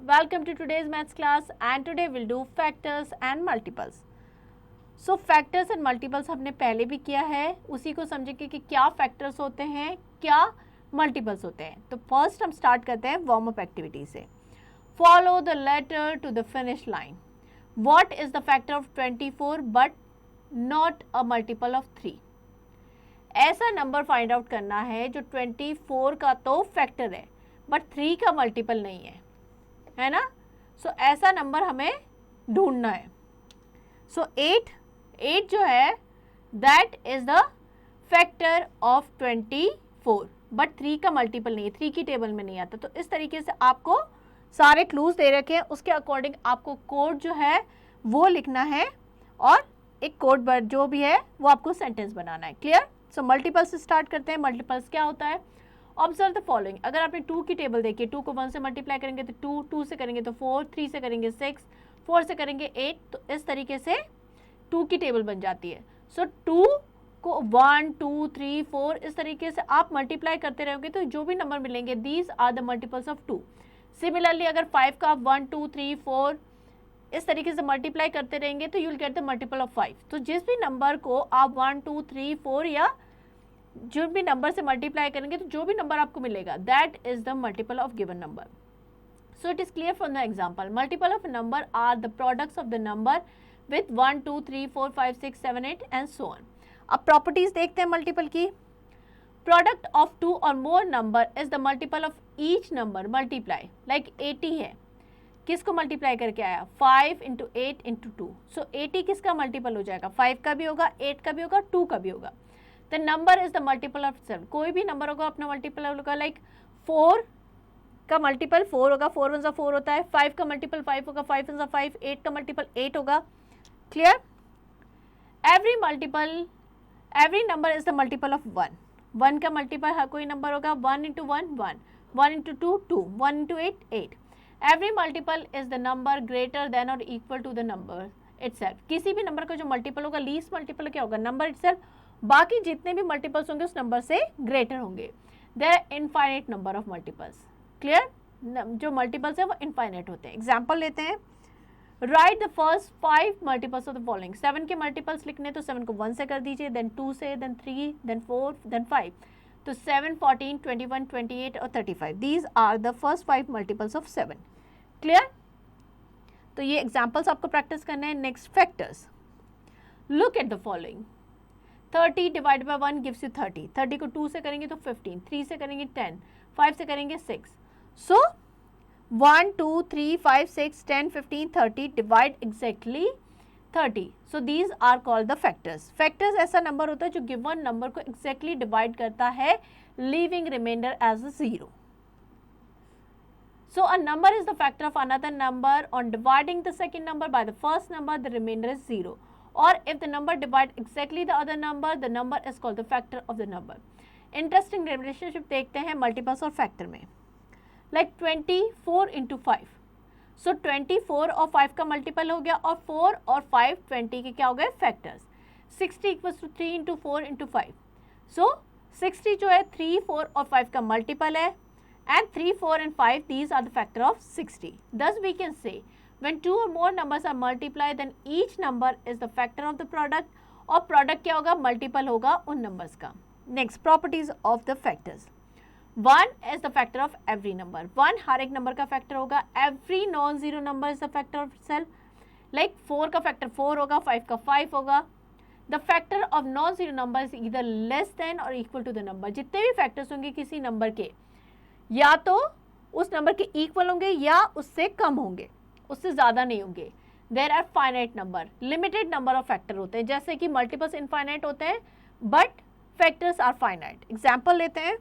welcome to today's maths class and today we'll do factors and multiples. So factors and multiples हमने पहले भी किया है, उसी को समझेंगे कि क्या factors होते हैं, क्या multiples होते हैं. तो first हम start करते हैं warm up activity से. Follow the letter to the finish line. What is the factor of 24 but not a multiple of 3? ऐसा नंबर फाइंड आउट करना है जो 24 का तो फैक्टर है बट 3 का मल्टीपल नहीं है ना. सो ऐसा नंबर हमें ढूंढना है. सो 8 जो है that is the factor of 24 but 3 का मल्टीपल नहीं है, 3 की टेबल में नहीं आता. तो इस तरीके से आपको सारे क्लूज दे रखे हैं, उसके अकॉर्डिंग आपको कोड जो है वो लिखना है और एक कोड वर्ड जो भी है वो आपको सेंटेंस बनाना है. क्लियर. सो मल्टीपल्स से स्टार्ट करते हैं. मल्टीपल्स क्या होता है? Observe the following. अगर आपने 2 की टेबल देखी, 2 को 1 से मल्टीप्लाई करेंगे तो 2, 2 से करेंगे तो 4, 3 से करेंगे 6, 4 से करेंगे 8. तो इस तरीके से 2 की टेबल बन जाती है. सो 2 को 1, 2, 3, 4 इस तरीके से आप मल्टीप्लाई करते रहोगे तो जो भी नंबर मिलेंगे these are the multiples of 2. Similarly अगर 5 का 1, 2, 3, 4 इस तरीके से मल्टीप्लाई करते रहेंगे तो you will get the multiple of 5. तो जिस भी नंबर को आप 1, 2, 3, 4 या जो भी नंबर से मल्टीप्लाई करेंगे तो जो भी नंबर आपको मिलेगा that is the multiple of given number. So it is clear from the example. Multiple of number are the products of the number with 1, 2, 3, 4, 5, 6, 7, 8 and so on. अब प्रॉपर्टीज देखते हैं मल्टीपल की. प्रोडक्ट ऑफ 2 और more number is the multiple of each number multiply. Like 80 है, किसको multiply करके आया? 5 into 8 into 2. सो 80 किसका मल्टीपल हो जाएगा? 5 का भी होगा, 8 का भी होगा, 2 का भी होगा. The number is the multiple of self. कोई भी नंबर होगा अपना मल्टीपल होगा. लाइक 4 का मल्टीपल 4 होगा, 4 1 4 होता है. 5 का मल्टीपल 5 होगा, 5 1 5. 8 का मल्टीपल 8 होगा. Clear. Every number is the multiple of 1. 1 का मल्टीपल हर कोई नंबर होगा. 1 into 1 1, 1 into 2 2, 1 into 8 8. Every multiple is the number greater than और equal to the number itself. किसी भी नंबर का जो मल्टीपल होगा लीस्ट मल्टीपल क्या होगा? Number itself. बाकी जितने भी मल्टीपल्स होंगे उस नंबर से ग्रेटर होंगे. There are infinite number of multiples. Clear. जो मल्टीपल्स है वो इनफाइनाइट होते हैं. एग्जांपल लेते हैं. Right the first 5 multiples of the following. 7 के मल्टीपल्स लिखने तो 7 को 1 से कर दीजिए, देन 2 से, देन 3, देन 4, देन 5. तो 7, 14, 21, 28 और 35. These are the first 5 multiples of 7. Clear. तो ये एग्जाम्पल्स आपको प्रैक्टिस करने हैं. Next factors. Look at the following. 30 divide by 1 gives you 30. 30 को 2 से करेंगे तो 15, 3 से करेंगे 10, 5 से करेंगे 6. So 1, 2, 3, 5, 6, 10, 15, 30 divide exactly 30. So these are called the factors. Factors ऐसा नंबर होता है जो गिवन नंबर को एग्जैक्टली डिवाइड करता है, leaving remainder as a 0. So a number is the factor of another number. On dividing the second number by the first number, the remainder is 0. Or if the number divides exactly the other number, the number is called the factor of the number. Interesting relationship देखते हैं multiples और factor में. Like 24 into 5. So 24 और 5 का multiple हो गया और 4 और 5 20 के क्या हो गए? Factors. 60 equals to 3 into 4 into 5. So 60 जो है 3, 4 और 5 का multiple है. And 3, 4 and 5 these are the factor of 60. Thus we can say when 2 or more numbers are multiplied then each number is the factor of the product. और product क्या होगा? Multiple होगा उन numbers का. Next properties of the factors. 1 is the factor of every number. 1 हर एक number का factor होगा. Every non-zero number is the factor of itself. Like 4 का factor 4 होगा, 5 का 5 होगा. The factor of non-zero number is either less than or equal to the number. जितने भी factors होंगे किसी number के या तो उस नंबर के इक्वल होंगे या उससे कम होंगे, उससे ज़्यादा नहीं होंगे. There are finite number. Limited number of factor होते हैं, जैसे कि मल्टीपल्स इनफाइनाइट होते हैं but factors are finite. Example लेते हैं.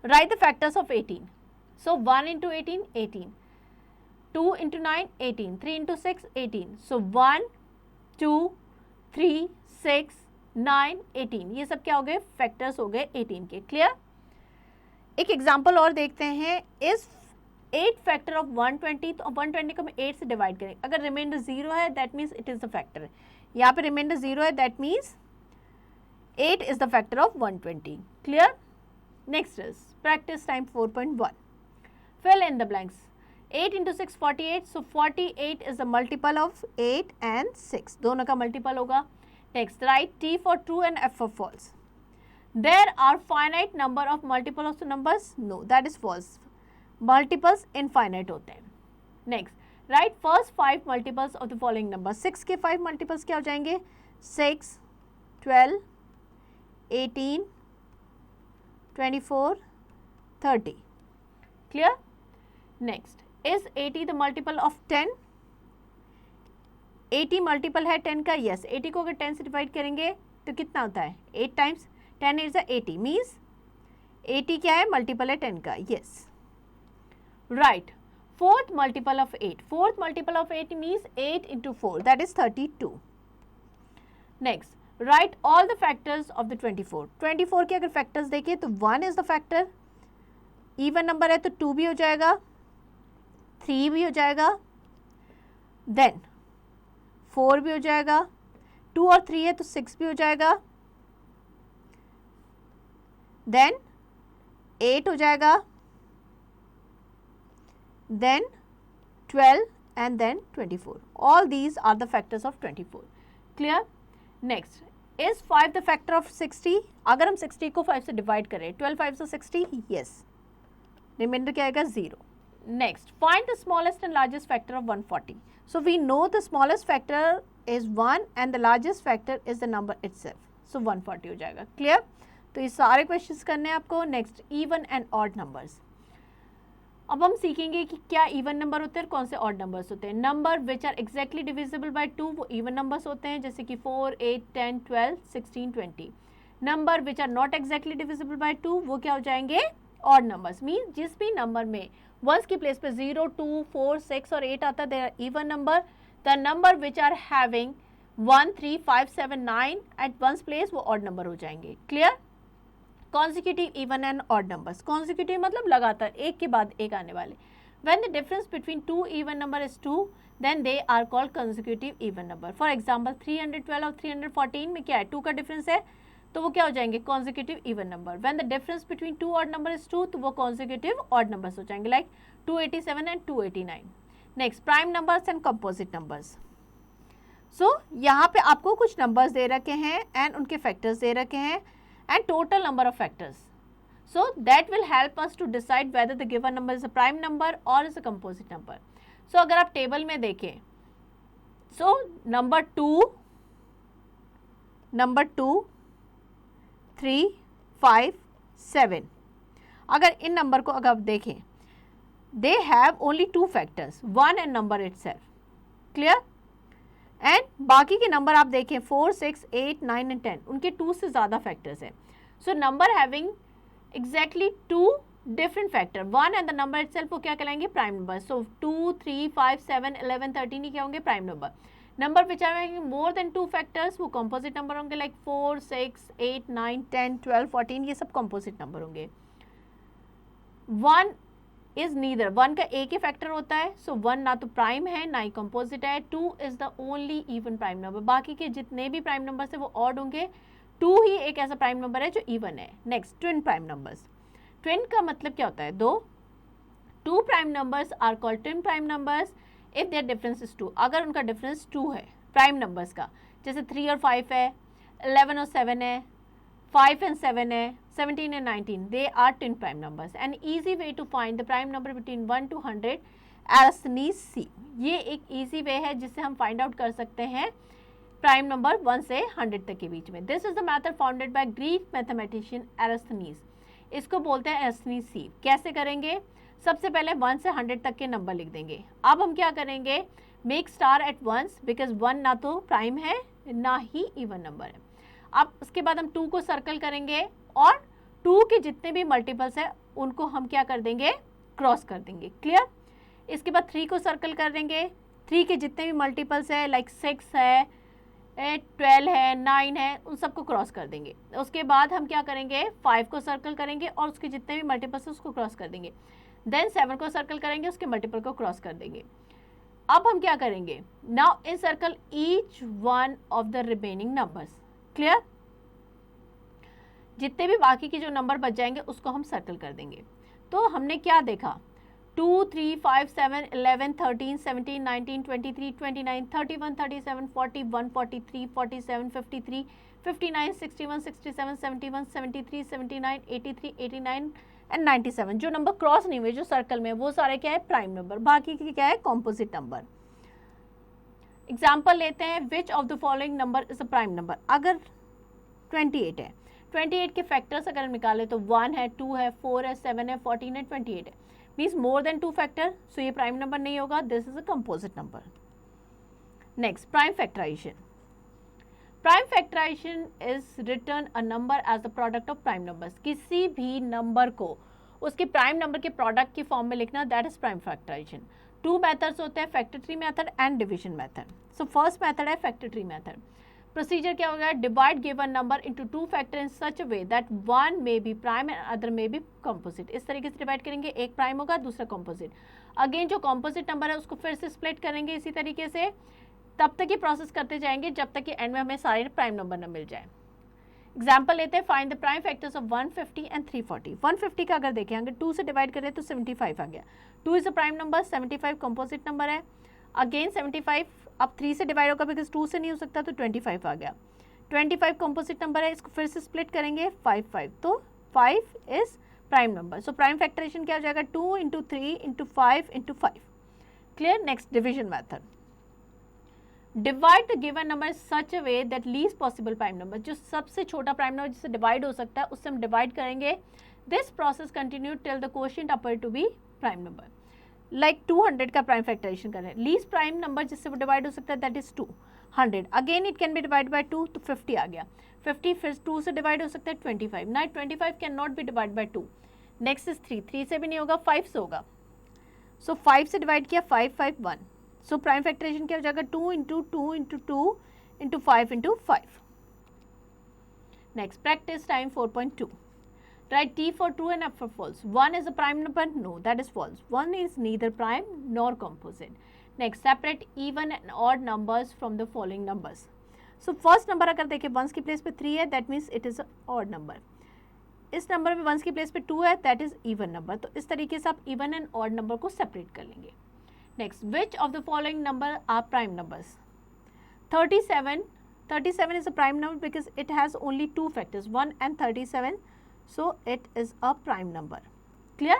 Right the factors of 18. So 1 into 18 18, 2 into 9 18, 3 into 6 18. So 1, 2, 3, 6, 9, 18 ये सब क्या हो गए? फैक्टर्स हो गए 18 के. क्लियर. एक एग्जाम्पल और देखते हैं. इस 8 फैक्टर ऑफ 120. तो 120 को हम 8 से डिवाइड करें. अगर रिमाइंडर 0 है that means it is the factor. यहाँ पे रिमाइंडर 0 है that means 8 is the factor of 120. Clear. Next is practice time 4.1. Fill in the blanks. 8 into 6 48, so 48 is the multiple of 8 and 6, दोनों का multiple होगा. Next, write T for true and F for false. There are finite number of multiple of the numbers? No, that is false. Multiples infinite होते हैं. Next, write first 5 multiples of the following numbers. 6 के 5 multiples क्या हो जाएंगे? 6, 12, 18, 24, 30. Clear? Next, is 80 the multiple of 10? 80 multiple है 10 का. Yes, 80 को अगर 10 से डिवाइड करेंगे तो कितना होता है? 8 टाइम्स 10 इज 80, मीन्स 80 क्या है? मल्टीपल है 10 का. Yes, right. Fourth multiple of 8. Fourth multiple of 8 means 8 into 4, that is 32. Next, right all the factors of the 24. 24 के अगर फैक्टर्स देखिए तो 1 is the factor. Even number है तो 2 भी हो जाएगा, 3 भी हो जाएगा, देन 4 भी हो जाएगा, 2 और 3 है तो 6 भी हो जाएगा, देन 8 हो जाएगा, then 12 and then 24. All these are the factors of 24. Clear? Next, is 5 the factor of 60? अगर हम 60 को 5 से डिवाइड करें, 12 5 से 60, yes. रिमाइंडर क्या आएगा? 0. Next, find the smallest and largest factor of 140. So we know the smallest factor is 1 and the largest factor is the number itself. So 140 हो जाएगा. Clear? तो ये सारे क्वेश्चंस करने हैं आपको. Next, even and odd numbers. अब हम सीखेंगे कि क्या इवन नंबर होते हैं और कौन से ऑड नंबर्स होते हैं. Number which are exactly divisible by 2 वो इवन नंबर्स होते हैं, जैसे कि 4, 8, 10, 12, 16, 20. Number which are not exactly divisible by 2 वो क्या हो जाएंगे? Odd numbers. मीन जिस भी नंबर में वंस की प्लेस पे 0, 2, 4, 6 और 8 आता है, they are even number. The number which are having 1, 3, 5, 7, 9 at ones place वो ऑड नंबर हो जाएंगे. Clear? Consecutive even and odd numbers. Consecutive मतलब लगातार एक के बाद एक आने वाले. When the difference between 2 even number is 2, then they are called consecutive even number. For example 312 और 314 में क्या है? 2 का डिफरेंस है, तो वो क्या हो जाएंगे? Consecutive even number. When the difference between 2 odd number is 2, तो वो कॉन्जिक्यूटिव ऑड नंबर्स हो जाएंगे, like 287 and 289. Next, prime numbers and composite numbers. So यहाँ पे आपको कुछ नंबर्स दे रखे हैं एंड उनके फैक्टर्स दे रखे हैं and total number of factors. So that will help us to decide whether the given number is a prime number or is a composite number. So अगर आप टेबल में देखें, so number 2, 3, 5, 7, अगर इन number को अगर आप देखें, they have only 2 factors, 1 and number itself. Clear? And बाकी के नंबर आप देखें 4, 6, 8, 9 एंड 10, उनके 2 से ज़्यादा फैक्टर्स हैं. So number having exactly 2 different factor, 1 and the number itself वो क्या कहलाएंगे? Prime number. सो 2, 3, 5, 7, 11, 13 ही क्या होंगे? Prime number. Number which are more than 2 factors वो कंपोजिट नंबर होंगे, लाइक 4, 6, 8, 9, 10, 12, 14, ये सब कंपोजिट नंबर होंगे. 1 इज नीदर, 1 का एक ही फैक्टर होता है, सो 1 ना तो प्राइम है ना ही कंपोजिट है. 2 is the only even prime number. बाकी के जितने भी प्राइम नंबर्स है वो ऑड होंगे. 2 ही एक ऐसा प्राइम नंबर है जो इवन है. Next, twin prime numbers. Twin का मतलब क्या होता है? 2 prime numbers are called twin prime numbers if their difference is 2. अगर उनका डिफरेंस 2 है प्राइम नंबर्स का, जैसे 3 और 5 है, 11 और 7 है, 5 and 7 है, 17 and 19, they are twin prime numbers. An easy way to find the prime number between 1 to 100, Aristotle's C. ये एक easy way है जिससे हम find out कर सकते हैं प्राइम नंबर 1 से 100 तक के बीच में. This is the method founded by Greek mathematician Eratosthenes. इसको बोलते हैं एरिस्थनीज सी. कैसे करेंगे? सबसे पहले 1 से 100 तक के नंबर लिख देंगे. अब हम क्या करेंगे? Make star at once, because 1 ना तो प्राइम है ना ही इवन नंबर है. अब उसके बाद हम 2 को सर्कल करेंगे और 2 के जितने भी मल्टीपल्स है उनको हम क्या कर देंगे? क्रॉस कर देंगे. क्लियर? इसके बाद 3 को सर्कल कर देंगे. 3 के जितने भी मल्टीपल्स है, लाइक 6 है, 12 है, 9 है, उन सबको क्रॉस कर देंगे. उसके बाद हम क्या करेंगे? 5 को सर्कल करेंगे और उसके जितने भी मल्टीपल्स है उसको क्रॉस कर देंगे. देन 7 को सर्कल करेंगे, उसके मल्टीपल को क्रॉस कर देंगे. अब हम क्या करेंगे? Now in circle each one of the remaining numbers. Clear? जितने भी बाकी के जो नंबर बच जाएंगे उसको हम सर्कल कर देंगे. तो हमने क्या देखा? 2, 3, 5, 7, 11, 13, 17, 19, 23, 29, 31, 37, 41, 43, 47, 53, 59, 61, 67, 71, 73, 79, 83, 89 एंड 97. जो नंबर क्रॉस नहीं हुए, जो सर्कल में, वो सारे क्या है? Prime number. बाकी की क्या है? Composite number. एग्जाम्पल लेते हैं. विच of the following number is a prime number? अगर 28 है, 28 के फैक्टर्स अगर निकाले तो 1 है, 2 है, 4 है, 7 है, 14 है, 28 है. Means more than 2 factor, so ये प्राइम नंबर नहीं होगा. This is a composite number. Next, prime factorisation. Prime factorisation is written a number as the product of prime numbers. किसी भी नंबर को उसके प्राइम नंबर के प्रोडक्ट की फॉर्म में लिखना, that is prime factorisation. 2 methods होते हैं, factor method and division method. So first method है फैक्टर मेथड. प्रोसीजर क्या होगा? Divide given number into 2 factor in such a way that one may be prime and other may be composite. इस तरीके से divide करेंगे, एक prime होगा, दूसरा कंपोजिट. अगेन जो कंपोजिट नंबर है उसको फिर से स्प्लिट करेंगे इसी तरीके से. तब तक ये प्रोसेस करते जाएंगे जब तक कि एंड में हमें सारे प्राइम नंबर न मिल जाए. एग्जाम्पल लेते हैं. Find the prime factors of 150 and 340. 150 का अगर देखें, अगर 2 से डिवाइड करें तो 75 आ गया. 2 is a prime number, 75 composite number है. अगेन 75 अब 3 से डिवाइड होगा बिकॉज 2 से नहीं हो सकता, तो 25 आ गया. 25 कंपोजिट नंबर है. इसको फिर से स्प्लिट करेंगे 5, तो 5 is prime number. So prime factorisation क्या हो जाएगा? 2 into 3 into 5 into 5. Clear. Next, division method. Divide the given number such a way that least possible prime number. जो सबसे छोटा प्राइम नंबर जिससे डिवाइड हो सकता है उससे हम डिवाइड करेंगे. This process continue till the quotient appear to be prime number. Like 200 का प्राइम फैक्टराइजेशन करें. लीस्ट प्राइम नंबर जिससे वो डिवाइड हो सकता है that is 200. Again it can be divide by 2, तो 50 आ गया. 50 फिर 2 से डिवाइड हो सकता है 25. ना 25 can not be divide by 2. Next is 3 से भी नहीं होगा, 5 से होगा. सो 5 से डिवाइड किया, 5, 5, 1. सो प्राइम फैक्टराइजेशन क्या हो जाएगा? 2 into 2 into 2 into 5 into 5. Next, practice time 4.2. Write T for true and F for false. 1 is a prime number? No, that is false. 1 is neither prime nor composite. Next, separate even and odd numbers from the following numbers. So first number अगर देखें 1s की place पे 3 है, that means it is a odd number. इस number में 1s की place पे 2 है, that is even number. तो इस तरीके से आप even and odd number को separate कर लेंगे. Next, which of the following number are prime numbers? 37. 37 is a prime number because it has only 2 factors, 1 and 37. So it is a prime number. Clear?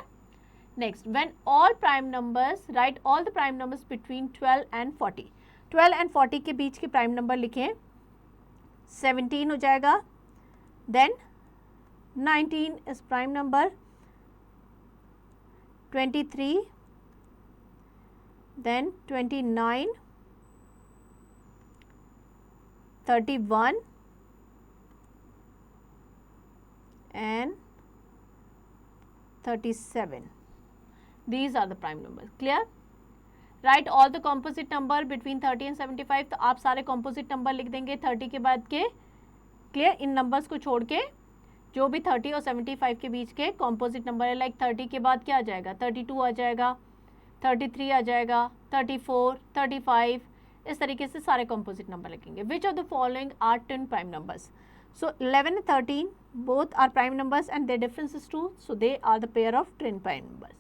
Next, when all prime numbers, write all the prime numbers between 12 and 40. 12 and 40 के बीच के prime number लिखें. 17 हो जाएगा. Then 19 is prime number. 23. Then 29. 31. And 37. These are the prime numbers. Clear? Write all the composite number between 30 and 75. तो आप सारे composite number लिख देंगे 30 के बाद के. Clear? इन numbers को छोड़ के जो भी 30 और 75 के बीच के composite number है, like 30 के बाद क्या आ जाएगा? 32 आ जाएगा, 33 आ जाएगा, 34, 35. इस तरीके से सारे composite number लिखेंगे. Which of the following are twin prime numbers? So 11 and 13 both are prime numbers and their difference is 2. So they are the pair of twin prime numbers.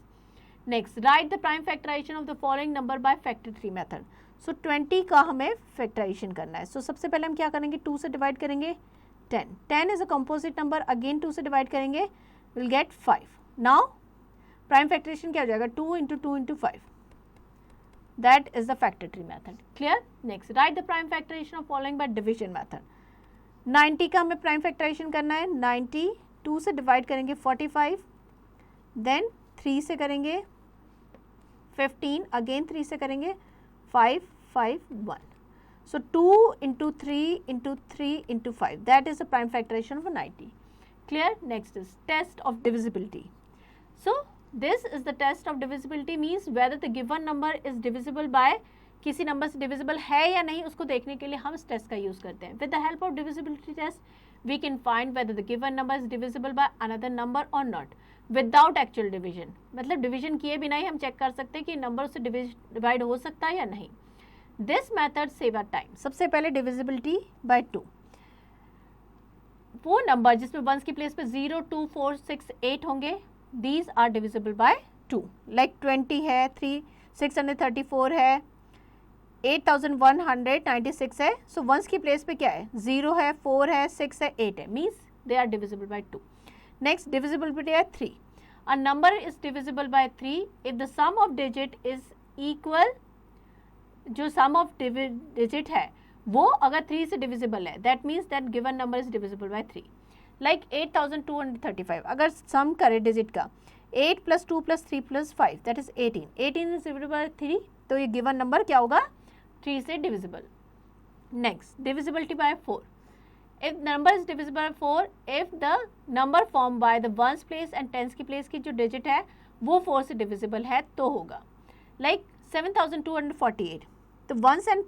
Next, write the prime factorization of the following number by factor 3 method. So 20 का हमें factorization करना है. So सबसे पहले हम क्या करेंगे? 2 से divide करेंगे 10. 10 is a composite number. Again 2 से divide करेंगे, we'll get 5. Now prime factorization क्या हो जाएगा? 2 into 2 into 5. That is the factor 3 method. Clear? Next, write the prime factorization of following by division method. 90 का हमें प्राइम फैक्टराइजेशन करना है. 90 2 से डिवाइड करेंगे 45, देन 3 से करेंगे 15, अगेन 3 से करेंगे 5, 5, 1. So 2 into 3 into 3 into 5, that is the prime factorization of 90. Clear? Next is test of divisibility. So this is the test of divisibility, means whether the given number is divisible by, किसी number से divisible है या नहीं उसको देखने के लिए हम इस टेस्ट का यूज करते हैं. With the help of divisibility test we can find whether the given number is divisible by another number और नॉट विदाउट एक्चुअल डिवीजन. मतलब डिवीजन किए बिना ही हम चेक कर सकते हैं कि नंबर उससे डिवाइड हो सकता है या नहीं. This method save our time. सबसे पहले डिविजिबिलिटी बाय 2. वो नंबर जिसमें 1s की प्लेस पे 0, 2, 4, 6, 8 होंगे, these are divisible by 2, like 20 है, 634 है, 8196 है. सो वंस की प्लेस पे क्या है, 0 है, 4 है, 6 है, 8 है, means they are divisible by 2. Next divisibility है 3. A number is divisible by 3 if the sum of digit is equal, जो सम ऑफ डिजिट है वो अगर 3 से डिविजिबल है, that means that given number is divisible by 3. Like 8235, अगर सम करे digit का 8 + 2 + 3 + 5 that is 18. 18 is divisible by 3, तो ये गिवन नंबर क्या होगा, 3 से divisible. Next divisibility by 4. If number is divisible by 4 if the number form by the ones place and tens की place की जो डिजिट है वो 4 से डिविजिबल है तो होगा. लाइक 7248, तो वंस एंड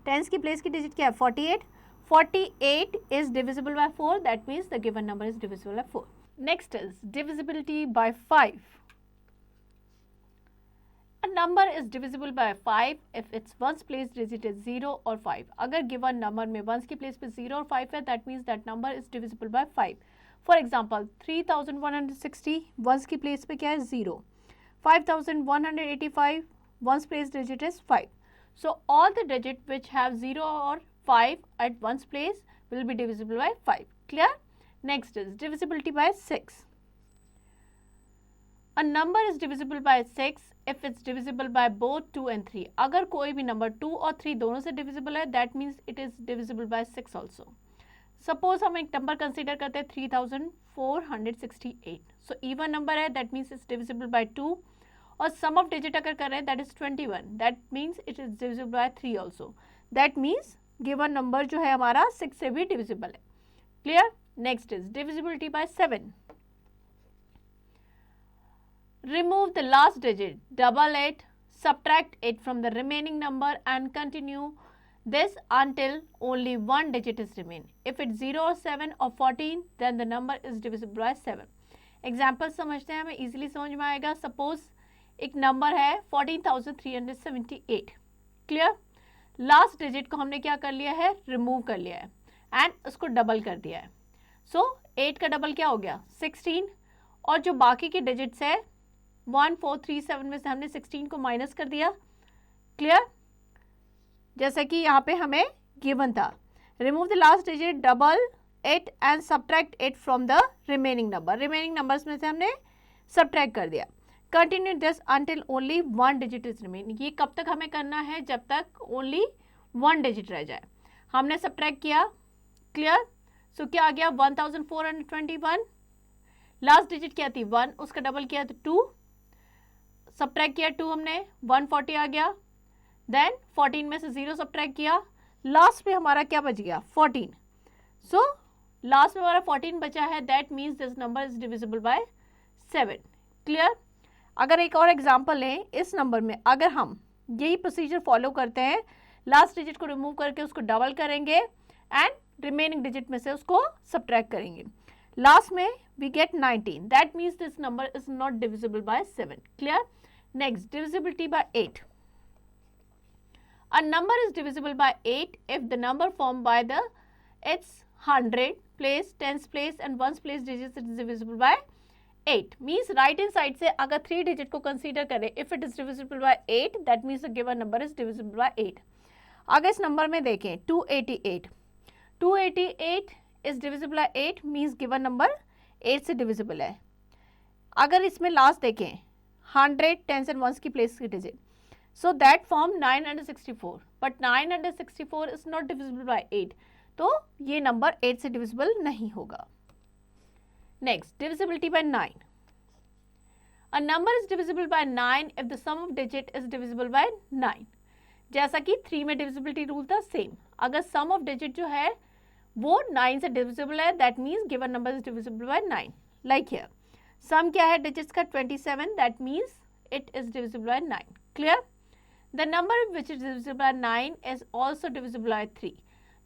टेंस की प्लेस की डिजिट क्या है, 48. 48 is divisible by 4, that means the given number is divisible by 4. Next is divisibility by 5. A number is divisible by 5 if its ones place digit is 0 or 5. अगर given number में ones की place पे 0 और 5 है, that means that number is divisible by 5. For example, 3160 ones की place पे क्या है, 0. 5185 ones place digit is 5. So all the digits which have 0 or 5 at ones place will be divisible by 5. Clear? Next is divisibility by 6. A number is divisible by 6 if it's divisible by both 2 and 3. अगर कोई भी number 2 और 3 दोनों से divisible है, that means it is divisible by 6 also. Suppose हम एक number consider करते हैं 3468. So even number है, that means it's divisible by 2. और sum of digit अगर कर रहे हैं, that is 21. That means it is divisible by 3 also. That means given number जो है हमारा 6 से भी divisible है. Clear? Next is divisibility by 7. Remove the last digit, double it, subtract it from the remaining number and continue this until only one digit is remain. If it's 0 or 7 or 14, then the number is divisible by 7. Example समझते हैं, हमें easily समझ में आएगा. Suppose एक number है 14,378. Clear? Last digit को हमने क्या कर लिया है, रिमूव कर लिया है एंड उसको डबल कर दिया है. सो 8 का डबल क्या हो गया, 16. और जो बाकी के डिजिट्स है 1437 में से हमने 16 को माइनस कर दिया. क्लियर? जैसे कि यहाँ पे हमें गिवन था, remove the last digit, double it and subtract it from the remaining number. Remaining numbers में से हमने सब्ट्रैक्ट कर दिया. Continue this until only one digit is remain. ये कब तक हमें करना है, जब तक ओनली वन डिजिट रह जाए. हमने सब्ट्रैक्ट किया. क्लियर? सो क्या आ गया, 1421. लास्ट डिजिट क्या थी, 1, उसका डबल किया तो 2. सब्ट्रैक्ट किया 2 हमने, 140 आ गया. देन 14 में से 0 सब्ट्रैक्ट किया, लास्ट में हमारा क्या बच गया, 14. सो लास्ट में हमारा 14 बचा है, that means this number is divisible by 7. Clear? अगर एक और एग्जांपल लें, इस नंबर में अगर हम यही प्रोसीजर फॉलो करते हैं, लास्ट डिजिट को रिमूव करके उसको डबल करेंगे एंड रिमेनिंग डिजिट में से उसको सब्ट्रैक्ट करेंगे, लास्ट में we get 19. That means this number is not divisible by 7. Clear? Next divisibility by 8. A number is divisible by 8 if the number form by the its 100 place, tens place and ones place digit is divisible by 8. Means right hand side से अगर 3 डिजिट को consider करें, if it is divisible by 8, that means the given number is divisible by 8. अगर इस number में देखें 288 is divisible by 8, means given number 8 से डिविजिबल है. अगर इसमें लास्ट देखें 100 टेंस एंड वंस की प्लेस की digit, so that form 964, but 964 is not divisible by 8, तो ये नंबर 8 से डिविजिबल नहीं होगा. Next, divisibility by 9. A number is divisible by 9 if the sum of digit is divisible by 9. जैसा कि 3 में divisibility रूल था, सेम. अगर sum of digit जो है वो 9 से divisible है, that means given number is divisible by 9. Like here, sum क्या है digits का, 27, that means it is divisible by 9. Clear? The number which is divisible by 9 is also divisible by 3.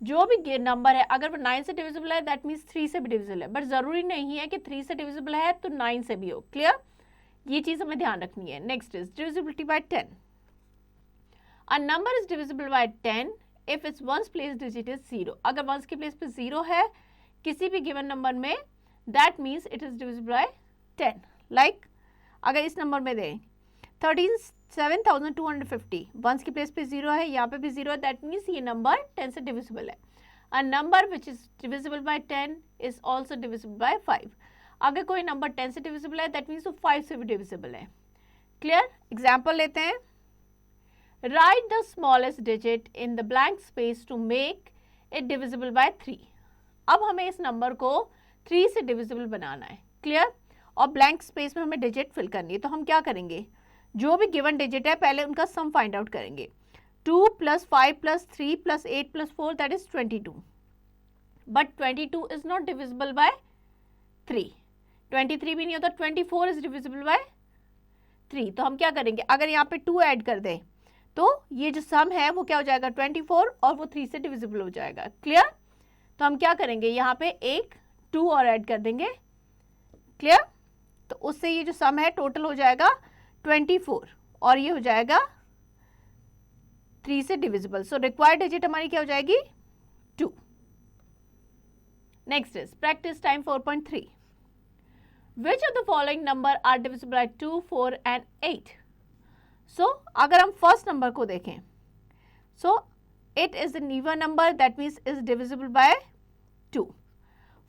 जो भी नंबर है अगर वो 9 से डिविजिबल है, दैट मीन्स 3 से भी डिविजिबल है, बट जरूरी नहीं है कि 3 से डिविजिबल है तो 9 से भी हो. क्लियर? ये चीज हमें ध्यान रखनी है. Next is divisibility bye 10. A number is divisible bye 10 if it's once place digit is 0. अगर वंस की प्लेस पे 0 है किसी भी गिवन नंबर में, that means it is divisible bye 10. Like अगर इस नंबर में दें 37,250, वंस की प्लेस पे 0 है, यहाँ पे भी 0 है, दैट मीन्स ये नंबर 10 से डिविजिबल है। A number which is divisible bye 10 is also divisible by 5। अगर कोई नंबर 10 से डिविजिबल है दैट मीन्स वो 5 से भी डिविजिबल है। क्लियर? एग्जाम्पल लेते हैं। Right the smallest digit in the blank space to make it divisible by 3। अब हमें इस नंबर को 3 से डिविजिबल बनाना है। क्लियर? और ब्लैंक स्पेस में हमें डिजिट फिल करनी है, तो हम क्या करेंगे, जो भी गिवन डिजिट है पहले उनका सम फाइंड आउट करेंगे। 2 + 5 + 3 + 8 + 4 that is 22, but 22 is not divisible by 3, 23 भी नहीं होता, 24 इज डिविजिबल बाय 3। तो हम क्या करेंगे, अगर यहाँ पे 2 ऐड कर दें तो ये जो सम है वो क्या हो जाएगा 24 और वो 3 से डिविजिबल हो जाएगा। क्लियर? तो हम क्या करेंगे, यहाँ पे एक 2 और ऐड कर देंगे। क्लियर? तो उससे ये जो सम है टोटल हो जाएगा 24 और ये हो जाएगा 3 से डिविजिबल। सो रिक्वायर्ड डिजिट हमारी क्या हो जाएगी 2। Next is practice time 4.3। Which of the following number are divisible by 2, 4 and 8? So अगर हम फर्स्ट नंबर को देखें, so it is an even number, that means is divisible by 2।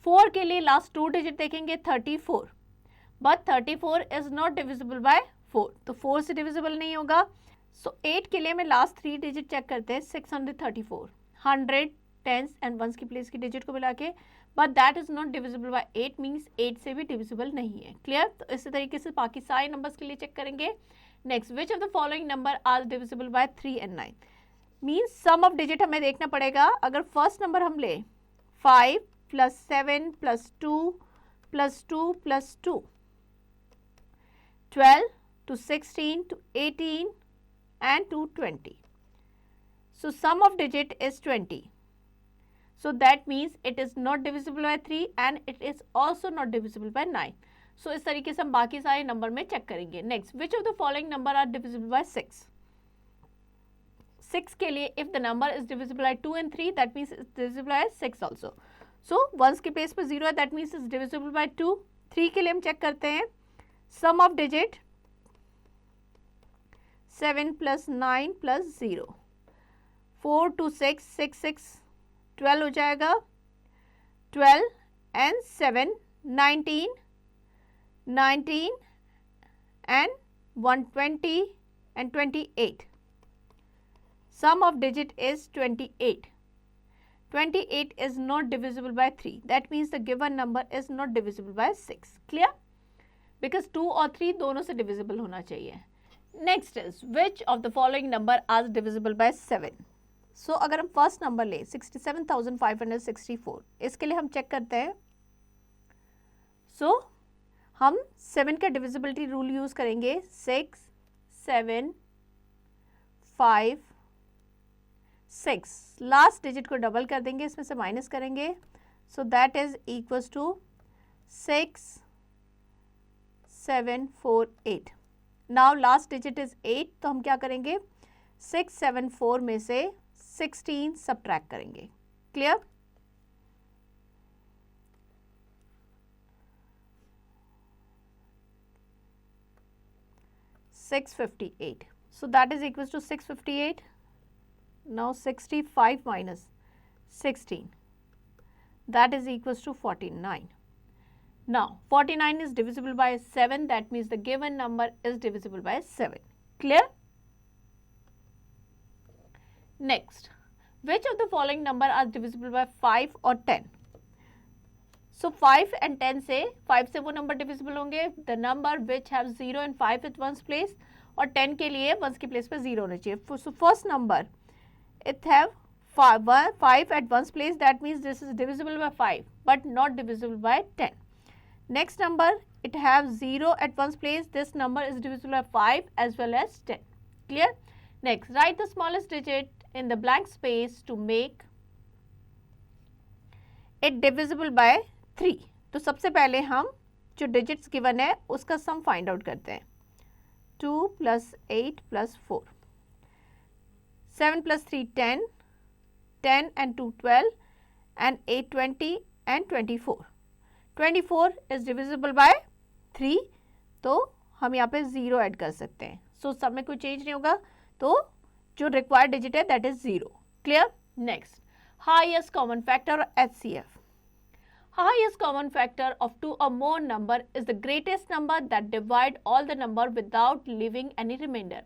4 के लिए लास्ट 2 डिजिट देखेंगे 34, but 34 is not divisible by 4, तो 4 से divisible नहीं होगा। so 8 के लिए हमें लास्ट 3 डिजिट चेक करते हैं 634, 100 टेंस एंड वंस की प्लेस की डिजिट को मिला के, but that is not divisible by 8 means 8 से भी डिविजिबल नहीं है। क्लियर? तो इसी तरीके से बाकी सारे नंबर्स के लिए चेक करेंगे। Next, which of the following number are divisible by 3 and 9? Means sum of digit हमें देखना पड़ेगा। अगर फर्स्ट नंबर हम ले 5 + 7 + 2 + 2 + 2, 12 to 16 to 18 and to 20. So sum of digit is 20. So that means it is not divisible by 3 and it is also not divisible by 9. So इस तरीके से हम बाकी सारे नंबर में चेक करेंगे। Next, which of the following number are divisible by 6? 6 के लिए if the number is divisible by 2 and 3 that means it's divisible by 6 also. So once की प्लेस पे 0 है that means it's divisible by 2. 3 के लिए हम check करते हैं सम ऑफ डिजिट 7 + 9 + 0, 4 to 6, 6 6 12 हो जाएगा, 12 and 7 19, 19 and 120 and 28. Sum of digit is 28. 28 is not divisible by 3. That means the given number is not divisible by 6. Clear? Because 2 और 3 दोनों से divisible होना चाहिए. Next is which of the following number are divisible by 7? So अगर हम first number ले 67,564, इसके लिए हम चेक करते हैं। So हम 7 का डिविजिबिलिटी रूल यूज करेंगे 6 7 5 6, लास्ट डिजिट को डबल कर देंगे, इसमें से माइनस करेंगे, so that is equals to 6 7 4 8। Now last digit is 8, तो हम क्या करेंगे 6 7 4 में से 16 सबट्रैक्ट करेंगे। Clear? $658, so that is equals to 658. Now 65 minus 16, that is equals to 49. Now 49 is divisible by 7, that means the given number is divisible by 7. Clear? Next, which of the following number are divisible by 5 or 10? So 5 and 10 से 5 से वो number divisible होंगे the number which have 0 and 5 at one's place, और 10 के लिए one's की place पे 0 होना चाहिए। So first number it have 5 at one's place, that means this is divisible by 5 but not divisible by 10. Next number it have 0 at one's place, this number is divisible by 5 as well as 10. Clear? Next, write the smallest digit in the blank space to make it divisible by 3. तो सबसे पहले हम जो digits given है उसका sum find out करते हैं। 2 + 8 + 4, 7 + 3 10, 10 and 2 12 and 8 20 and 24. 24 is divisible by 3, तो हम यहाँ पे 0 ऐड कर सकते हैं। सो सब में कोई चेंज नहीं होगा, तो जो रिक्वायर्ड डिजिट है that is 0। Clear. Next, highest common factor HCF। Highest common factor of two or more number is the greatest number that divide all the number without leaving any remainder.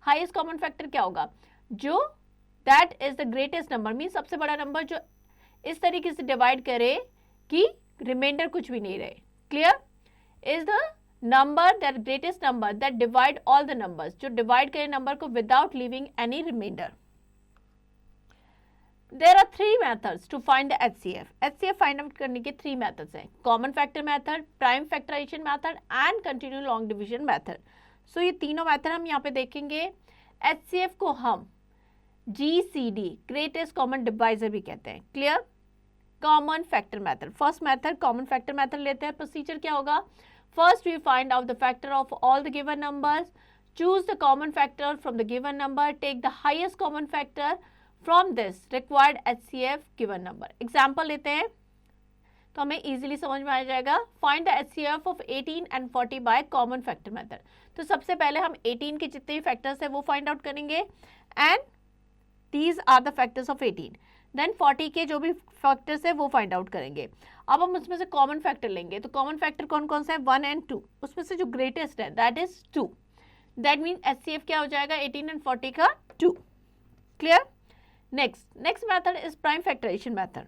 Highest common factor क्या होगा? जो that is the greatest number mean सबसे बड़ा number जो इस तरीके से divide करे कि रिमाइंडर कुछ भी नहीं रहे। Clear. Is the number that greatest number that divide all the numbers, जो डिवाइड करे नंबर को without leaving any remainder. There are three methods to find the HCF. HCF find out करने के 3 methods हैं, common factor method, prime factorisation method and continue long division method. So ये तीनों method हम यहाँ पे देखेंगे। HCF को हम GCD ग्रेटेस्ट कॉमन डिवाइजर भी कहते हैं। Clear. Common factor method, first method common factor method लेते हैं। प्रोसीजर क्या होगा? First we find out the factor of all the given numbers, choose the common factor from the given number, take the highest common factor from this required HCF given number. Example लेते हैं तो हमें easily समझ में आ जाएगा। Find the HCF of 18 and 40 by common factor method. तो सबसे पहले हम 18 के जितने भी फैक्टर्स है वो फाइंड आउट करेंगे and these are the factors of 18। Then 40 के जो भी फैक्टर्स है वो फाइंड आउट करेंगे। अब हम उसमें से कॉमन फैक्टर लेंगे, तो कॉमन फैक्टर कौन कौन सा है? 1 एंड 2। उसमें से जो ग्रेटेस्ट है that is 2। That mean HCF क्या हो जाएगा? 18 एंड 40 का 2। Clear. Next method is prime factorisation method.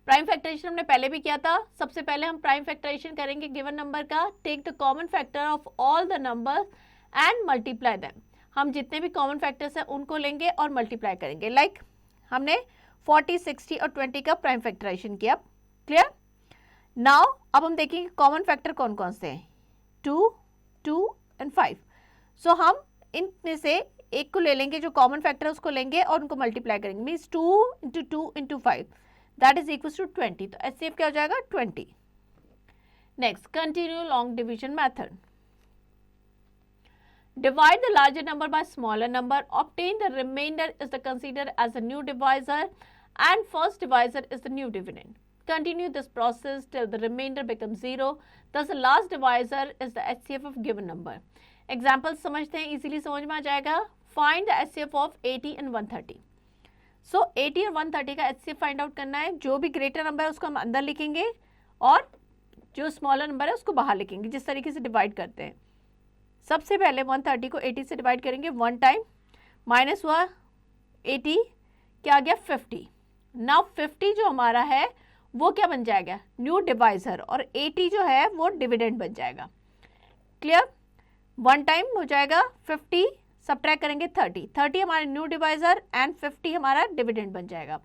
Prime factorization हमने पहले भी किया था। सबसे पहले हम प्राइम फैक्टराइजेशन करेंगे गिवन नंबर का, take the common factor of all the numbers and multiply them. हम जितने भी कॉमन फैक्टर्स हैं उनको लेंगे और मल्टीप्लाई करेंगे। लाइक हमने 40, 60 और 20 का प्राइम फैक्टराइजेशन किया। क्लियर। नाउ अब हम देखेंगे कॉमन फैक्टर कौन कौन से हैं। 2, 2 एंड 5। सो हम इनमें से एक को ले लेंगे, जो कॉमन फैक्टर है उसको लेंगे और उनको मल्टीप्लाई करेंगे। Means 2 into 2 into 5 that is equal to 20। तो HCF क्या हो जाएगा? 20। Next, continue long division method. Divide the larger number by smaller number, obtain the remainder is the considered as a new divisor and first divisor is the new dividend. Continue this process till the remainder becomes 0. Thus the last divisor is the HCF of given number. Examples समझते हैं, easily समझ में आ जाएगा। Find the HCF of 80 and 130. So 80 और 130 का HCF find out करना है। जो भी ग्रेटर नंबर है उसको हम अंदर लिखेंगे और जो स्मॉलर नंबर है उसको बाहर लिखेंगे, जिस तरीके से डिवाइड करते हैं। सबसे पहले 130 को 80 से डिवाइड करेंगे, 1 टाइम माइनस हुआ 80, क्या आ गया? 50। नाउ 50 जो हमारा है वो क्या बन जाएगा? न्यू डिवाइजर, और 80 जो है वो डिविडेंड बन जाएगा। क्लियर। 1 टाइम हो जाएगा 50, सब्ट्रैक्ट करेंगे 30, 30 हमारा न्यू डिवाइजर एंड 50 हमारा डिविडेंड बन जाएगा।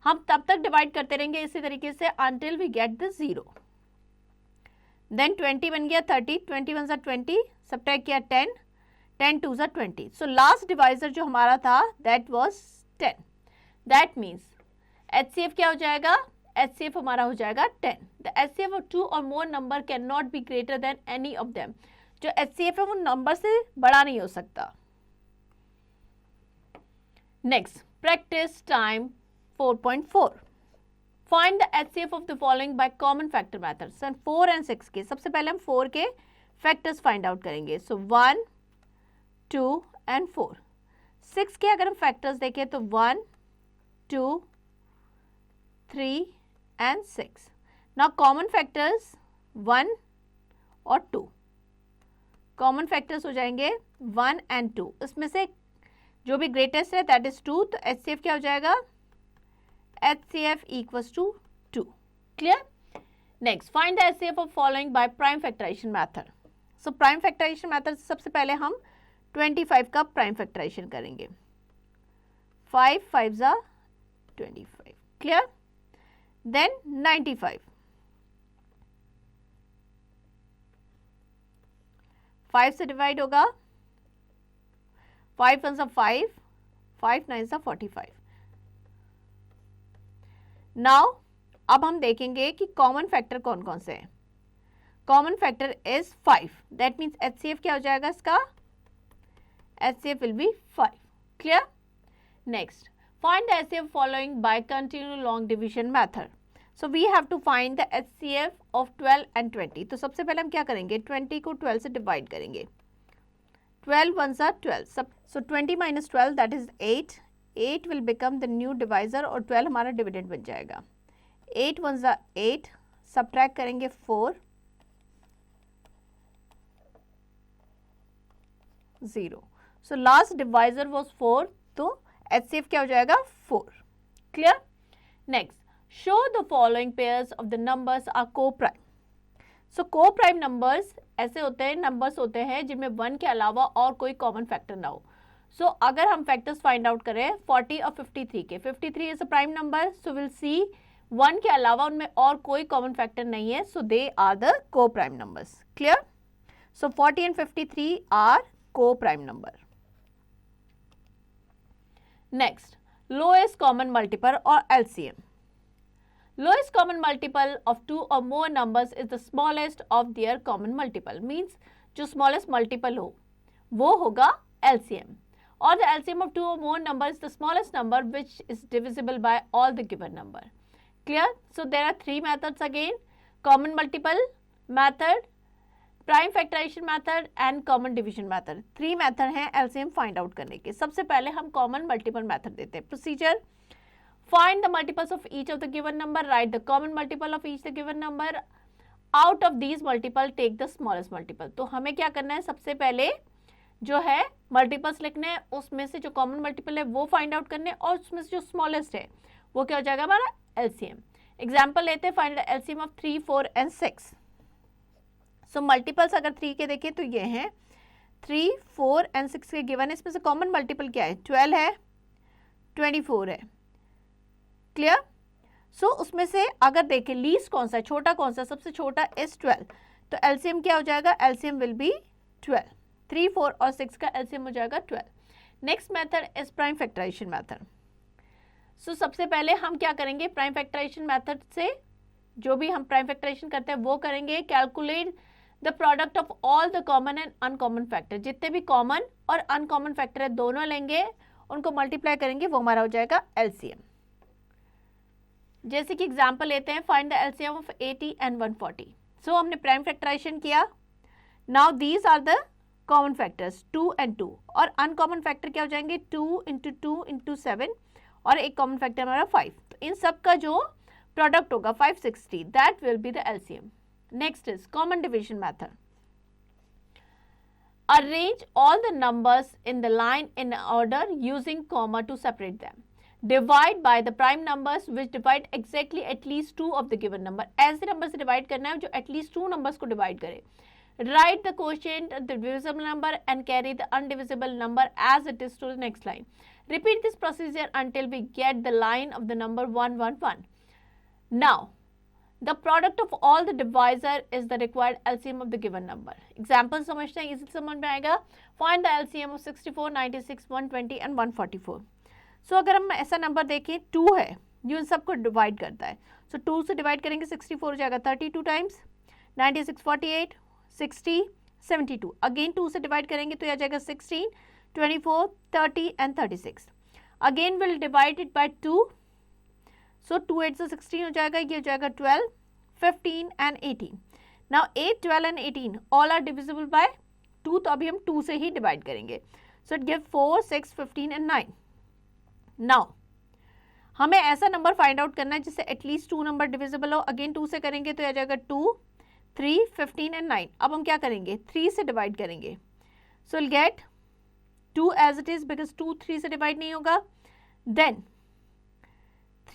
हम तब तक डिवाइड करते रहेंगे इसी तरीके से until we get the 0। Then 20 बन गया 30, 21 सा 20, सब्ट्रैक्ट किया 10, 10 2 सा 20। सो लास्ट डिवाइजर जो हमारा था that was 10। That means HCF क्या हो जाएगा? HCF हमारा हो जाएगा 10। द HCF ऑफ 2 और more number can not be greater than any of them. जो HCF है वो नंबर से बड़ा नहीं हो सकता। Next, practice time 4.4। Find the HCF of the following by common factor method. सन 4 एंड 6 के, सबसे पहले हम 4 के फैक्टर्स फाइंड आउट करेंगे। सो 1, 2 एंड 4। 6 के अगर हम फैक्टर्स देखें तो 1, 2, 3 एंड 6। नाउ कॉमन फैक्टर्स 1 और 2, कॉमन फैक्टर्स हो जाएंगे 1 एंड 2। इसमें से जो भी ग्रेटेस्ट है दैट इज 2। तो HCF क्या हो जाएगा? HCF equals to 2. Clear? Next, find the HCF of following by prime factorization method. So prime factorization method से सबसे पहले हम 25 का prime factorization करेंगे। 5 5s are 25. Clear? Then 95. 5 से डिवाइड होगा, 5 1s are 5, 5 9s are 45. Now अब हम देखेंगे कि कॉमन फैक्टर कौन कौन से हैं। Common factor is 5। That means HCF क्या हो जाएगा इसका? HCF will be 5। Clear. Next, find the HCF following by continue long division method. So we have to find the HCF of 12 and 20. तो सबसे पहले हम क्या करेंगे, 20 को 12 से डिवाइड करेंगे. 12 ones are 12. So 20 minus 12 that is 8. 8 will become the new divisor और 12 हमारा डिविडेंड बन जाएगा. 8 ones are 8. सब्ट्रैक्ट करेंगे 4. 0. So last divisor was 4. तो HCF क्या हो जाएगा, 4. Clear? Next, show the following pairs of the numbers are co-prime. So co-prime numbers ऐसे होते हैं, नंबर्स होते हैं जिनमें 1 के अलावा और कोई कॉमन फैक्टर ना हो. सो अगर हम फैक्टर्स फाइंड आउट करें 40 और 53 के, 53 is a prime number, so will see 1 के अलावा उनमें और कोई कॉमन फैक्टर नहीं है, so they are the co-prime numbers. Clear? So 40 and 53 are co-prime number. Next, lowest common multiple और LCM. Lowest common multiple of 2 or more numbers is the smallest of their common multiple. Means जो smallest multiple हो वो होगा LCM. Or the LCM of 2 or more numbers is the smallest number which is divisible by all the given number. Clear? So there are 3 methods again: common multiple method, prime factorization method and common division method. 3 method हैं LCM find out करने के. सबसे पहले हम common multiple method देते हैं. Procedure: find the multiples of each of the given number, write the common multiple of each the given number, out of these multiple take the smallest multiple. तो हमें क्या करना है, सबसे पहले जो है मल्टीपल्स लिखने हैं, उसमें से जो कॉमन मल्टीपल है वो फाइंड आउट करने, और उसमें से जो स्मॉलेस्ट है वो क्या हो जाएगा, हमारा LCM. एग्जाम्पल लेते हैं, find the LCM of 3, 4 and 6. So multiples अगर 3 के देखें तो ये हैं 3, 4 एंड 6 के गिवन है. इसमें से कॉमन मल्टीपल क्या है, 12 है, 24 है. क्लियर? सो उसमें से अगर देखें लीस्ट कौन सा है, छोटा कौन सा, सबसे छोटा इज 12. तो LCM क्या हो जाएगा, LCM विल बी 12. 3, 4 और 6 का LCM हो जाएगा 12. Next method is prime factorisation method. So सबसे पहले हम क्या करेंगे, प्राइम फैक्टराइजेशन मेथड से जो भी हम प्राइम फैक्टराइजेशन करते हैं वो करेंगे. Calculate the product of all the common and uncommon factor. जितने भी कॉमन और अनकॉमन फैक्टर है दोनों लेंगे, उनको मल्टीप्लाई करेंगे, वो हमारा हो जाएगा LCM. जैसे कि एग्जाम्पल लेते हैं, find the LCM of 80 and 140. So हमने प्राइम फैक्टराइजेशन किया. Now these are the common factors 2 and 2, और अनकॉमन फैक्टर क्या हो जाएंगे 2 इंटू 2 इंटू 7, और एक कॉमन फैक्टर हमारा 5. तो इन सब का जो प्रोडक्ट होगा 560, that will be the LCM. Next is common division method. Arrange all the numbers in the line in order using comma two separate them. Divide by the prime numbers which divide exactly at least 2 of the given number. ऐसे number से divide करना है जो at least 2 numbers को divide करे. Write the quotient of the divisible number and carry the undivisible number as it is to the next line. Repeat this procedure until we get the line of the number 1, 1, 1. Now, the product of all the divisor is the required LCM of the given number. Example समझते हैं, इसी समझ में आएगा. Find the LCM of 64, 96, 120 and 144. सो अगर हम ऐसा number देखें 2 है जो इन सबको डिवाइड करता है. सो 2 से डिवाइड करेंगे 64 हो जाएगा 32 टाइम्स, 96 48, 60 72. अगेन 2 से डिवाइड करेंगे तो यह आ जाएगा 16, 24, 30 and 36. Again will divide it by 2. सो 2 8 से 16 हो जाएगा, ये हो जाएगा 12, 15 and 18. Now 8, 12 and 18 all are divisible by 2, तो अभी हम 2 से ही डिवाइड करेंगे. So it give 4, 6, 15 and 9. Now हमें ऐसा नंबर फाइंड आउट करना है जिससे एटलीस्ट 2 नंबर डिविजिबल हो. अगेन 2 से करेंगे तो आ जाएगा 2, 3, 15 एंड 9. अब हम क्या करेंगे, 3 से डिवाइड करेंगे. So will get 2 as it is because 2 3 से डिवाइड नहीं होगा. देन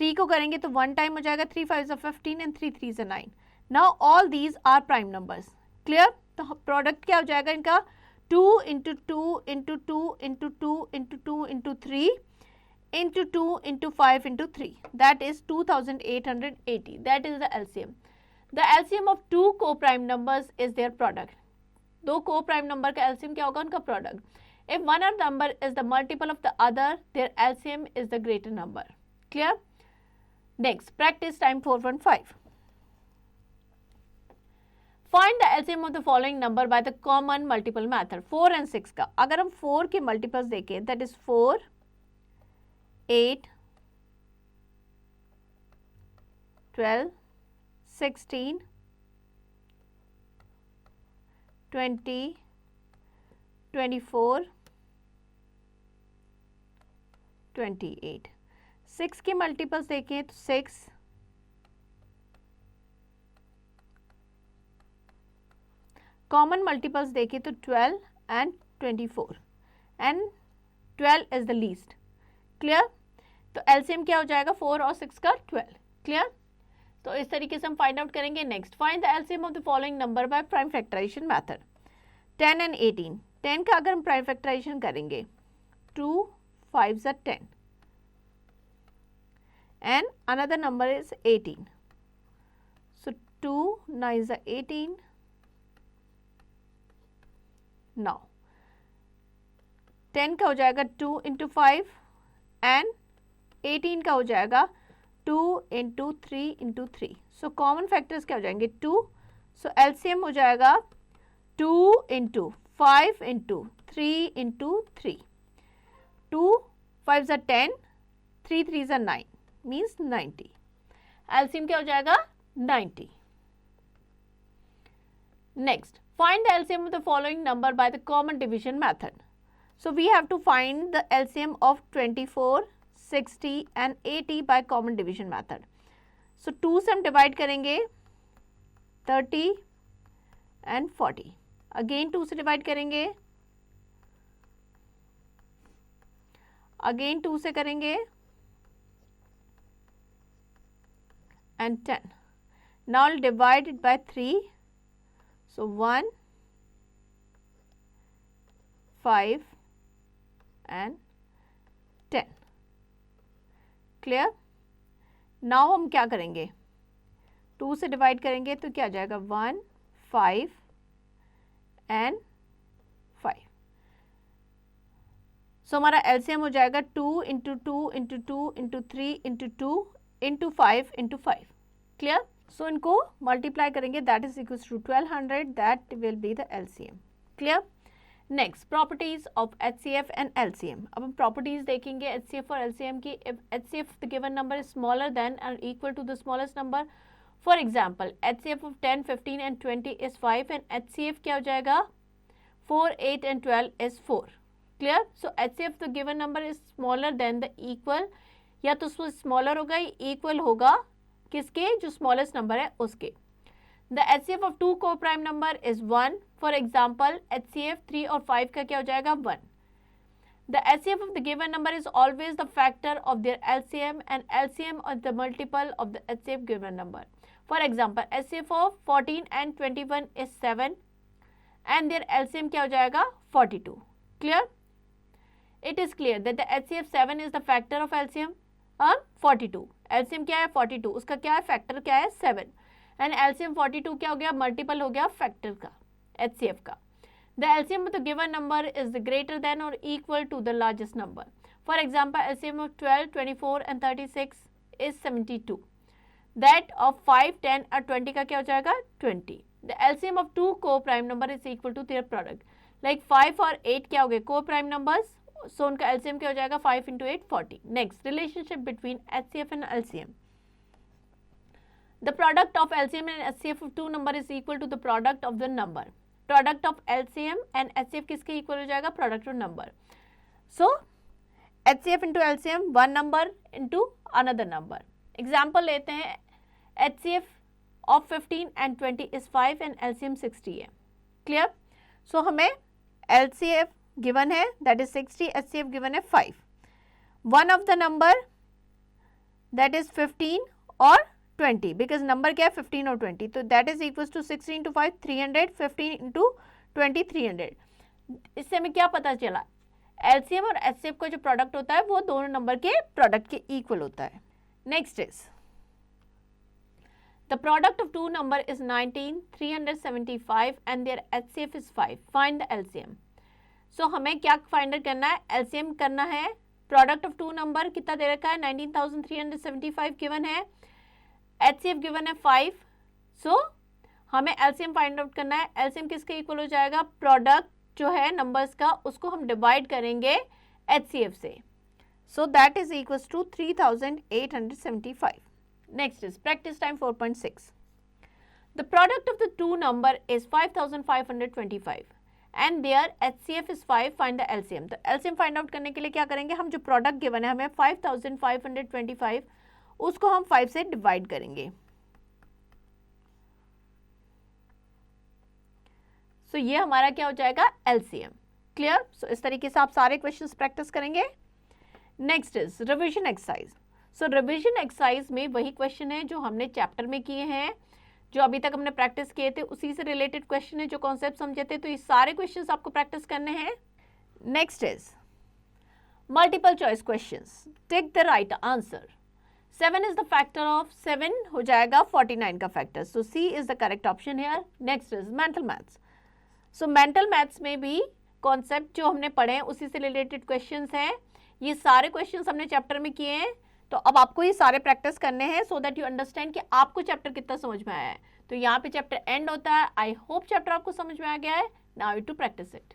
3 को करेंगे तो 1 टाइम हो जाएगा, 3 5 15 and 3 3 9. Now all these are prime numbers. Clear? तो प्रोडक्ट क्या हो जाएगा इनका, 2 into 2 into 2 into 2 into 2 into 3 into 2 into 5 into 3, that is 2880. That is the LCM. The LCM of 2 co-prime numbers is their product. 2 co-prime number का LCM क्या होगा, उनका product. If one of the number is the multiple of the other, their LCM is the greater number. Clear? Next, practice time 4.5. Find the LCM of the following number by the common multiple method. 4 and 6 का अगर हम 4 के multiples देखें, that is 4, 8, 12, 16, 20, 24, 28. 6 के multiples देखें तो 6, common multiples देखें तो 12 and 24 and 12 is the least. Clear? तो एलसीएम क्या हो जाएगा 4 और 6 का 12. क्लियर? तो इस तरीके से हम फाइंड आउट करेंगे. Next, find the LCM of the following number by prime factorisation method. 10 and 18. 10 का अगर हम प्राइम फैक्टराइजेशन करेंगे 2 5s are 10 and another number is 18. So 2 9s are 18. Now 10 का हो जाएगा 2 into 5 and 18 का हो जाएगा 2 into 3 into 3. So common factors क्या हो जाएंगे 2. So LCM हो जाएगा 2 into 5 into 3 into 3. 2 5s are 10, 3 3s are 9 means 90. LCM क्या हो जाएगा 90. Next, find the LCM of the following number by the common division method. So we have to find the LCM of 24, 60 and 80 by common division method. So 2 से हम divide करेंगे 30 and 40. Again 2 से divide करेंगे, again 2 से करेंगे and 10. Now I'll divide it by 3. So 1, 5 and 10. Clear? Now हम क्या करेंगे 2 से डिवाइड करेंगे तो क्या आ जाएगा 1, 5 एंड 5. सो हमारा एलसीएम हो जाएगा 2 into 2 into 2 into 3 into 2 into 5 into 5. Clear? So इनको मल्टीप्लाई करेंगे that is equals to 1200. That will be the LCM. Clear? Next, properties of HCF and LCM. अब हम प्रॉपर्टीज देखेंगे एचसीएफ और एलसीएम की. If HCF the given number is smaller than and equal to the smallest number, for example HCF of 10, 15 and 20 is 5 and HCF क्या हो जाएगा 4, 8 and 12 is 4. Clear? So HCF the given number is smaller then the equal, या तो smaller होगा या equal होगा किसके, जो स्मॉलेस्ट नंबर है उसके. The HCF of 2 co-prime number is 1. For example, HCF 3 और 5 का क्या हो जाएगा 1. The HCF of the given number is always the factor of their LCM and LCM of the multiple of the HCF given number. For example, HCF of 14 and 21 is 7 and their LCM क्या हो जाएगा 42. Clear? It is clear that the HCF 7 is the factor of LCM 42. LCM क्या है 42, उसका क्या है factor क्या है 7. एंड एलसीएम 42 क्या हो गया मल्टीपल हो गया फैक्टर का एचसीएफ का. The LCM of the given number is the greater than और equal to the largest number. For example LCM of 12, 24 and 36 is 72. That of 5, 10 और 20 का क्या हो जाएगा 20. द एलसीएम ऑफ 2 को prime number is equal to their product. Like 5 और 8 क्या हो गए को प्राइम नंबर्स, सो उनका एलसीएम क्या हो जाएगा 5 into 8 40. Next, relationship between HCF and LCM. The product of LCM and HCF of two number is equal to the product of the number. Product of LCM and HCF किसके equal हो जाएगा product of number. So HCF into LCM one number into another number. Example लेते हैं HCF of 15 and 20 is 5 and LCM 60 है. Clear? So हमें LCF given है that is 60, HCF given है 5. One of the number that is 15 और 20 because number क्या है 15 और 20, तो that is equals to 60 into 5 300, 15 into 20 300. इससे हमें क्या पता चला LCM और HCF का जो प्रोडक्ट होता है वो दोनों नंबर के प्रोडक्ट के इक्वल होता है. Next is the product of two number is 19, 375 and their HCF is 5. Find the LCM. सो हमें क्या फाइंड करना है LCM करना है. प्रोडक्ट ऑफ टू नंबर कितना दे रखा है 19,375 गिवन है, HCF गिवन है 5. सो हमें LCM फाइंड आउट करना है. LCM किसके इक्वल हो जाएगा प्रोडक्ट जो है नंबर्स का उसको हम डिवाइड करेंगे HCF से. So that is equals to 3,875. Next is practice time 4.6. The product of the two number is 5525 and their HCF is 5. Find the LCM. तो LCM फाइंड आउट करने के लिए क्या करेंगे, हम जो प्रोडक्ट गिवन है हमें 5525 उसको हम 5 से डिवाइड करेंगे. सो ये हमारा क्या हो जाएगा, LCM. क्लियर. सो इस तरीके से आप सारे क्वेश्चंस प्रैक्टिस करेंगे. Next is revision exercise. So revision exercise में वही क्वेश्चन है जो हमने चैप्टर में किए हैं, जो अभी तक हमने प्रैक्टिस किए थे उसी से रिलेटेड क्वेश्चन है, जो कॉन्सेप्ट समझे थे. तो ये सारे क्वेश्चंस आपको प्रैक्टिस करने हैं. Next is multiple choice questions. Take the right answer. 7 is the factor of 7 हो जाएगा 49 का factor. So C is the correct option here. Next is mental maths. सो मेंटल मैथ्स में भी कॉन्सेप्ट जो हमने पढ़े हैं उसी से रिलेटेड क्वेश्चंस हैं. ये सारे क्वेश्चंस हमने चैप्टर में किए हैं. तो अब आपको ये सारे प्रैक्टिस करने हैं सो दैट यू अंडरस्टैंड कि आपको चैप्टर कितना समझ में आया है. तो यहाँ पे चैप्टर एंड होता है. आई होप चैप्टर आपको समझ में आ गया है. Now you too practice it.